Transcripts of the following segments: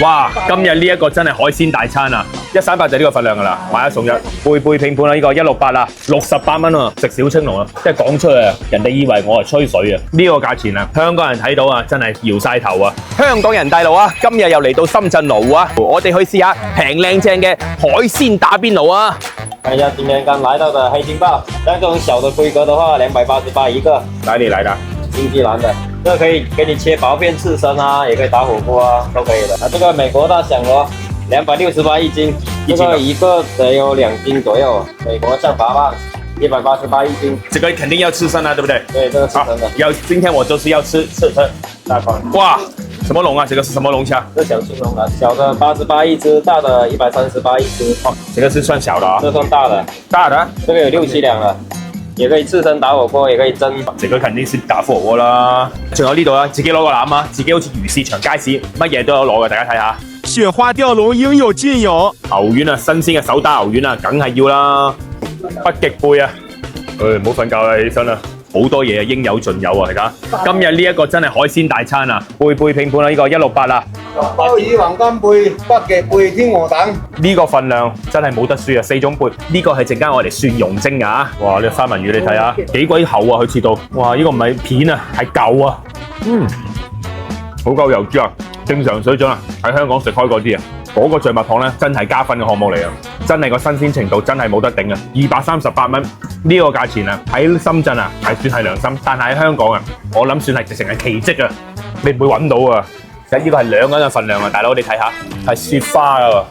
哇！今日呢一個真係海鮮大餐啊！138就呢個份量噶啦，買一送一，倍倍拼盤啊！呢個168啊，68蚊啊，食小青龍啊，即係講出嚟啊，人哋以為我係吹水啊！呢個價錢啊，香港人睇到啊，真係搖晒頭啊！香港人大佬啊，今日又嚟到深圳羅湖啊，我哋去試下平靚正嘅海鮮打邊爐啊！看一下今天剛來到的黑金鲍，像這種小的規格的話，288一個。哪裡來的？新西蘭的，這個可以給你切薄片刺身啊，也可以打火鍋啊，都可以的。這個美國大響螺，268一斤，這個一個得有2斤左右。美國象拔蚌，188一斤。這個肯定要刺身啊，對不對？對，這個刺身的。今天我就是要吃刺身。大塊。哇，什麼龍啊？這個是什麼龍蝦？這小青龍的，小的88一隻，大的138一隻。哦，這個是算小的啊。這算大的。大的？這個有6、7兩了。也可以刺身打火鍋，也可以蒸。這個肯定是打火鍋啦。仲有呢度啊，自己攞個籃啊，自己好似魚市場街市，乜嘢都有攞嘅，大家睇下。雪花釣龍應有盡有。牛丸啊，新鮮嘅手打牛丸啊，梗係要啦。北極貝啊，唔好瞓覺啦，起身啦。好多嘢應有盡有啊，係㗎。今日呢一個真係海鮮大餐啊，倍倍拼盤啊，呢個168啊。鮑魚、黃金貝、北極貝、天鵝蛋。呢個份量真係冇得輸啊！4種貝，呢個係陣間我哋蒜蓉蒸㗎。哇！呢個三文魚你睇下，幾鬼厚啊！佢切到，哇！呢個唔係片啊，係嚿啊。好夠油脂啊！正常水準啊，喺香港食開嗰啲啊，嗰個象拔蚌咧真係加分嘅項目嚟啊！真係個新鮮程度真係冇得頂啊！238蚊呢個價錢啊，喺深圳啊係算係良心，但係喺香港啊，我諗算係直情係奇蹟啊！你唔會揾到啊！其實呢個係2個人嘅份量啊，大佬你睇下，係雪花啊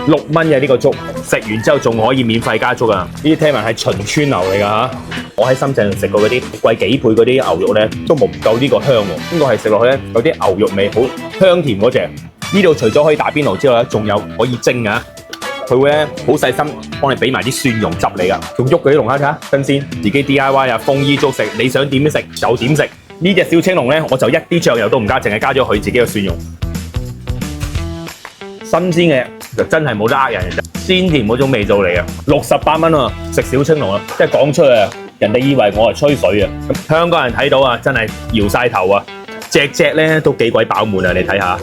！6蚊嘅呢個粥，食完之後仲可以免費加粥啊！呢啲聽聞係秦川牛嚟㗎嚇，我喺深圳食過嗰啲貴幾倍嗰啲牛肉咧，都冇唔夠呢個香喎。呢個係食落去咧有啲牛肉味，好香甜嗰隻。呢度除咗可以打邊爐之外咧，仲有可以蒸啊！佢會咧好細心幫你俾埋啲蒜蓉汁你㗎，仲喐嗰啲龍蝦睇下新鮮，自己 DIY 啊，豐衣足食，你想點食就點食。呢隻小青龍咧，我就一啲醬油都唔加，淨係加咗佢自己嘅蒜蓉。新鮮嘅就真係冇得呃人嘅，鮮甜嗰種味道嚟嘅。68蚊啊，食小青龍啊，即係講出嚟啊，人哋以為我係吹水啊。咁香港人睇到啊，真係搖晒頭啊，隻隻咧都幾鬼飽滿啊！你睇下，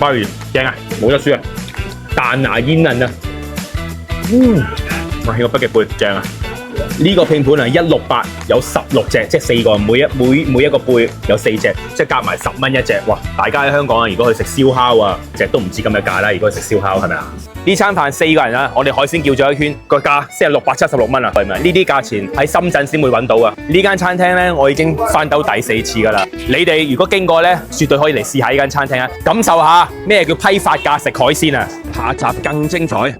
鮑魚正啊，冇得輸啊，彈牙煙韌啊，哇！呢個北極貝正啊！呢個拼盤啊，168有16隻，即係4個，每一個貝有4隻，即係夾埋10蚊一隻。哇！大家喺香港啊，如果去食燒烤啊，隻都唔知咁嘅價啦。如果去食燒烤係咪啊？呢餐飯4個人啊，我哋海鮮叫咗一圈，個價先係676蚊啊，係咪？呢啲價錢喺深圳先會揾到啊！呢間餐廳咧，我已經翻到第4次㗎啦。你哋如果經過咧，絕對可以嚟試下呢間餐廳啊，感受下咩叫批發價食海鮮啊！下集更精彩。